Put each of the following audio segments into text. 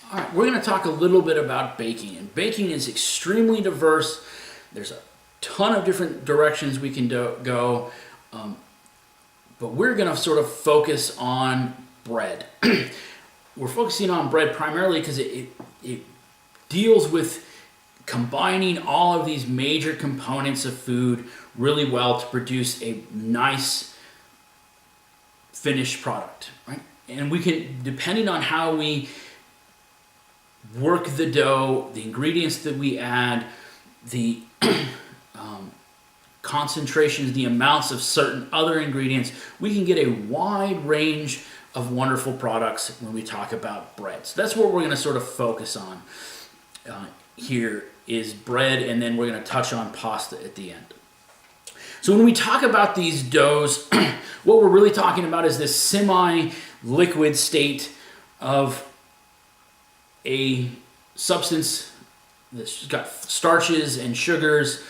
All right, we're going to talk a little bit about baking. And baking is extremely diverse. There's a ton of different directions we can go, but we're going to sort of focus on bread. We're focusing on bread primarily because it deals with combining all of these major components of food really well to produce a nice finished product, right? And we can, depending on how we work the dough, the ingredients that we add, the concentrations, the amounts of certain other ingredients, we can get a wide range of wonderful products when we talk about bread. So that's what we're going to sort of focus on here is bread, and then we're going to touch on pasta at the end. So when we talk about these doughs, what we're really talking about is this semi-liquid state of a substance that's got starches and sugars.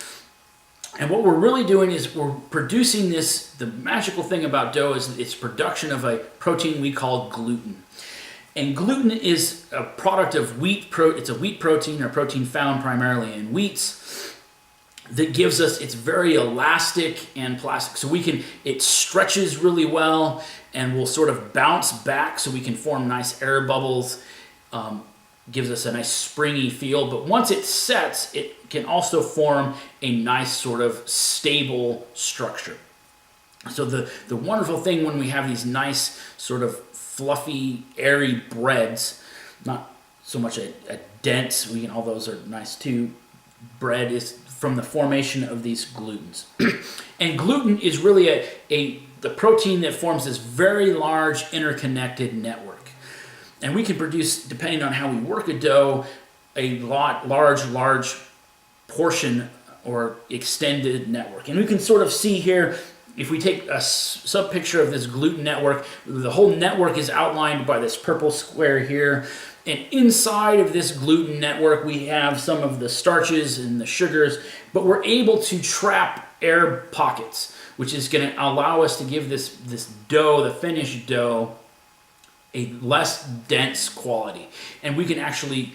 And what we're really doing is we're producing this, the magical thing about dough is its production of a protein we call gluten. And gluten is a product of wheat, it's a wheat protein, or protein found primarily in wheats, that gives us, it's very elastic and plastic. So it stretches really well and will sort of bounce back so we can form nice air bubbles. Gives us a nice springy feel, but once it sets, it can also form a nice sort of stable structure. So the wonderful thing when we have these nice sort of fluffy, airy breads, not so much a dense, all those are nice too, bread is from the formation of these glutens. And gluten is really the protein that forms this very large interconnected network. And we can produce, depending on how we work a dough, a large portion or extended network. And we can sort of see here, if we take a sub-picture of this gluten network, the whole network is outlined by this purple square here. And inside of this gluten network, we have some of the starches and the sugars, but we're able to trap air pockets, which is going to allow us to give this dough, the finished dough, a less dense quality. And we can actually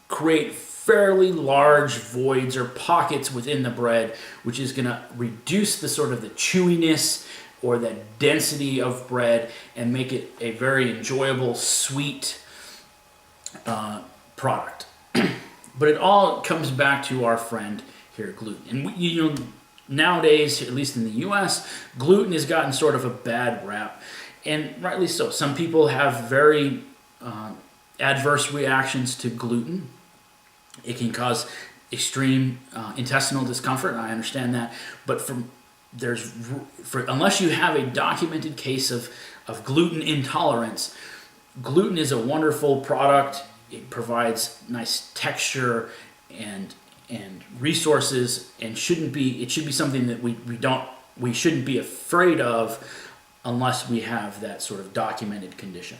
create fairly large voids or pockets within the bread, which is going to reduce the sort of the chewiness or the density of bread and make it a very enjoyable, sweet product. But it all comes back to our friend here, gluten. And nowadays, at least in the US, gluten has gotten sort of a bad rap. And rightly so. Some people have very adverse reactions to gluten. It can cause extreme intestinal discomfort, and I understand that. But unless you have a documented case of gluten intolerance, gluten is a wonderful product. It provides nice texture and resources, and it should be something that we shouldn't be afraid of, unless we have that sort of documented condition.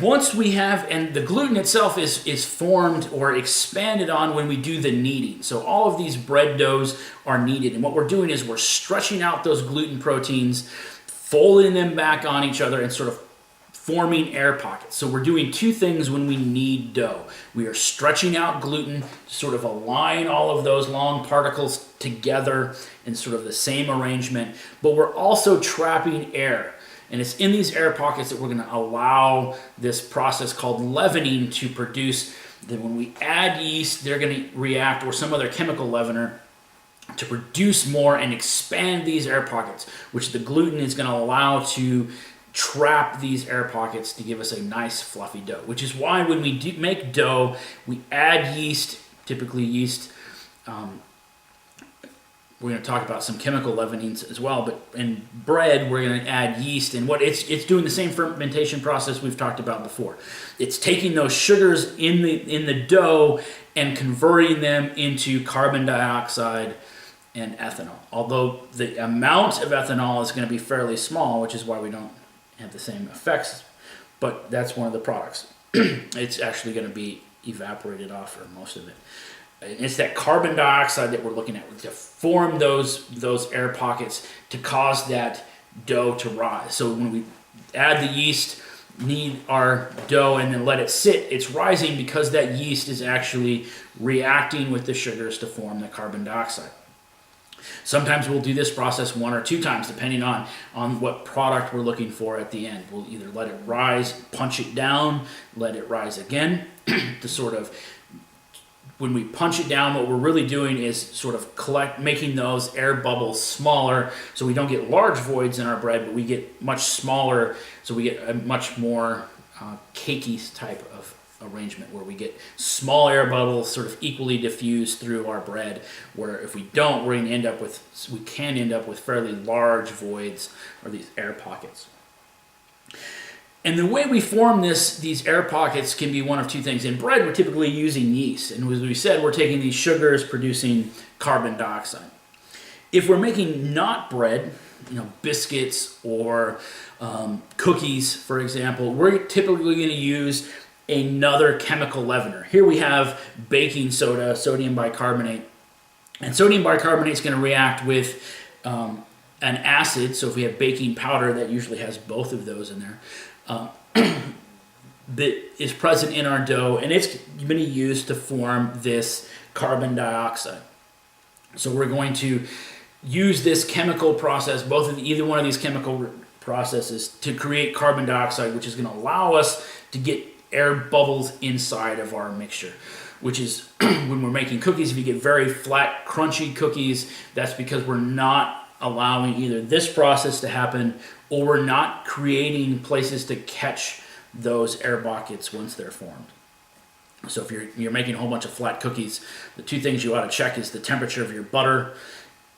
Once we have, and the gluten itself is formed or expanded on when we do the kneading. So all of these bread doughs are kneaded, and what we're doing is we're stretching out those gluten proteins, folding them back on each other, and sort of forming air pockets. So we're doing two things when we knead dough. We are stretching out gluten to sort of align all of those long particles together in sort of the same arrangement, but we're also trapping air. And it's in these air pockets that we're going to allow this process called leavening to produce. Then when we add yeast, they're going to react, or some other chemical leavener, to produce more and expand these air pockets, which the gluten is going to allow to trap these air pockets to give us a nice fluffy dough, which is why when we make dough, we add yeast, typically yeast. We're going to talk about some chemical leavenings as well, but in bread, we're going to add yeast, and what it's doing the same fermentation process we've talked about before. It's taking those sugars in the dough and converting them into carbon dioxide and ethanol. Although the amount of ethanol is going to be fairly small, which is why we don't have the same effects, but that's one of the products. It's actually going to be evaporated off, or most of it. It's that carbon dioxide that we're looking at to form those air pockets to cause that dough to rise. So when we add the yeast, knead our dough and then let it sit, it's rising because that yeast is actually reacting with the sugars to form the carbon dioxide. Sometimes we'll do this process 1 or 2 times depending on what product we're looking for at the end. We'll either let it rise, punch it down, let it rise again to sort of, when we punch it down, what we're really doing is sort of making those air bubbles smaller so we don't get large voids in our bread, but we get much smaller, so we get a much more cakey type of arrangement where we get small air bubbles sort of equally diffused through our bread, where if we don't, we can end up with fairly large voids or these air pockets. And the way we form these air pockets can be one of 2 things. In bread, we're typically using yeast. And as we said, we're taking these sugars producing carbon dioxide. If we're making not bread, biscuits or cookies, for example, we're typically going to use another chemical leavener. Here we have baking soda, sodium bicarbonate. And sodium bicarbonate is going to react with an acid. So if we have baking powder, that usually has both of those in there. That is present in our dough, and it's going to use to form this carbon dioxide. So we're going to use this chemical process, either one of these chemical processes, to create carbon dioxide, which is going to allow us to get air bubbles inside of our mixture, which is when we're making cookies, if you get very flat, crunchy cookies, that's because we're not allowing either this process to happen or we're not creating places to catch those air pockets once they're formed. So if you're making a whole bunch of flat cookies, the 2 things you ought to check is the temperature of your butter.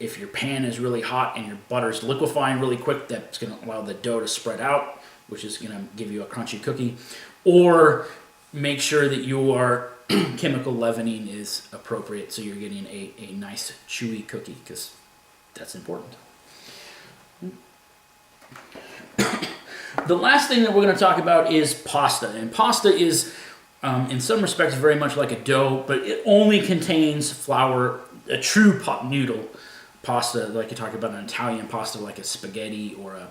If your pan is really hot and your butter's liquefying really quick, that's going to allow the dough to spread out, which is going to give you a crunchy cookie. Or make sure that your chemical leavening is appropriate so you're getting a nice chewy cookie, because that's important. The last thing that we're going to talk about is pasta. And pasta is, in some respects, very much like a dough, but it only contains flour, a true noodle pasta, like you talk about an Italian pasta, like a spaghetti or a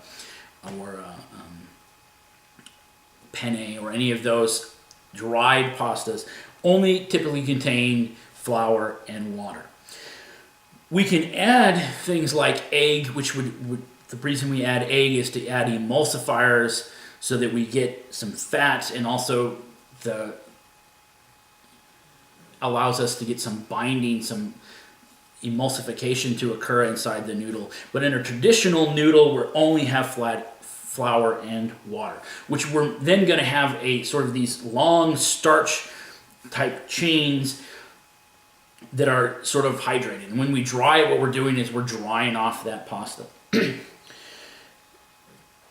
penne or any of those dried pastas, only typically contain flour and water. We can add things like egg, which the reason we add egg is to add emulsifiers so that we get some fat, and also allows us to get some binding, some emulsification to occur inside the noodle. But in a traditional noodle, we only have flat flour and water, which we're then going to have a sort of these long starch type chains that are sort of hydrated. And when we dry it, what we're doing is we're drying off that pasta.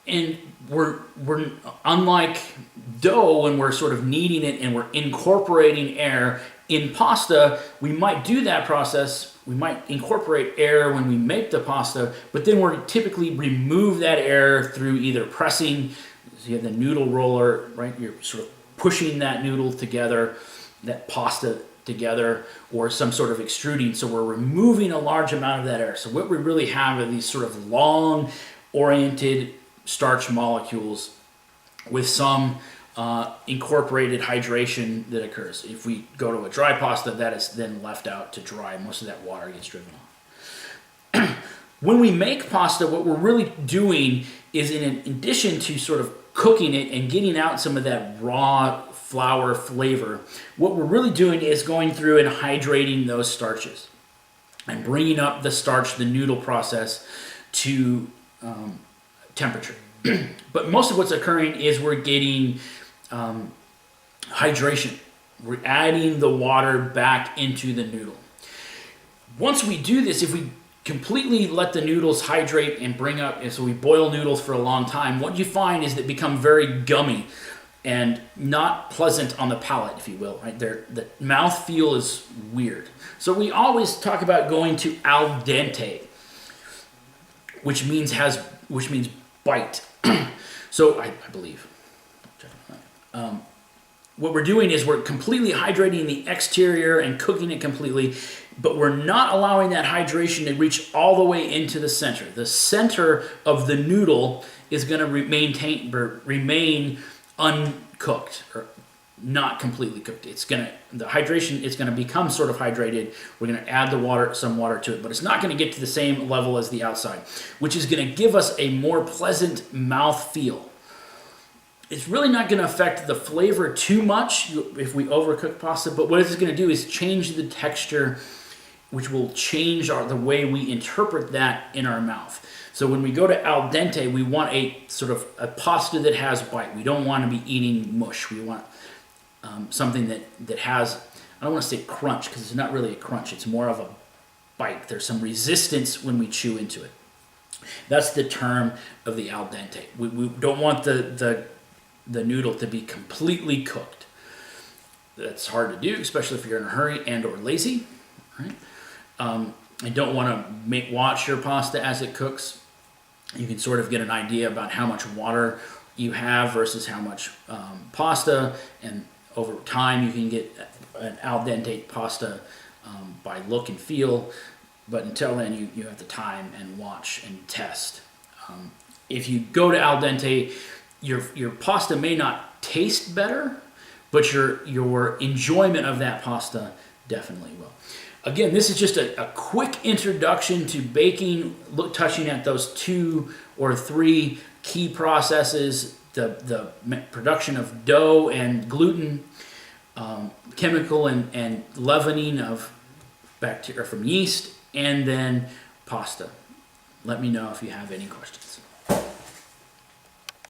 And we're unlike dough, when we're sort of kneading it and we're incorporating air. In pasta, we might do that process. We might incorporate air when we make the pasta, but then we're typically remove that air through either pressing. So you have the noodle roller, right? You're sort of pushing that noodle together, that pasta together, or some sort of extruding. So we're removing a large amount of that air. So what we really have are these sort of long oriented starch molecules with some incorporated hydration that occurs. If we go to a dry pasta, that is then left out to dry. Most of that water gets driven off. When we make pasta, what we're really doing is, in addition to sort of cooking it and getting out some of that raw flour flavor, what we're really doing is going through and hydrating those starches and bringing up the starch, the noodle process, to temperature. But most of what's occurring is we're getting hydration. We're adding the water back into the noodle. Once we do this, if we completely let the noodles hydrate and bring up, and so we boil noodles for a long time, what you find is they become very gummy and not pleasant on the palate, if you will. Right? The mouthfeel is weird. So we always talk about going to al dente, which means bite. So I believe. What we're doing is we're completely hydrating the exterior and cooking it completely. but we're not allowing that hydration to reach all the way into the center. The center of the noodle is going to remain uncooked or not completely cooked. The hydration is going to become sort of hydrated. We're going to add some water to it, but it's not going to get to the same level as the outside, which is going to give us a more pleasant mouth feel. It's really not going to affect the flavor too much if we overcook pasta, but what it's going to do is change the texture, which will change the way we interpret that in our mouth. So when we go to al dente, we want a sort of a pasta that has bite. We don't want to be eating mush. We want something that has, I don't want to say crunch, because it's not really a crunch. It's more of a bite. There's some resistance when we chew into it. That's the term of the al dente. We don't want the noodle to be completely cooked. That's hard to do, especially if you're in a hurry and or lazy. Right? I don't want to watch your pasta as it cooks. You can sort of get an idea about how much water you have versus how much pasta, and over time you can get an al dente pasta by look and feel, but until then you have the time and watch and test. If you go to al dente, your pasta may not taste better, but your enjoyment of that pasta definitely will. Again, this is just a quick introduction to baking, touching at those 2 or 3 key processes: the production of dough and gluten, chemical and leavening of bacteria from yeast, and then pasta. Let me know if you have any questions.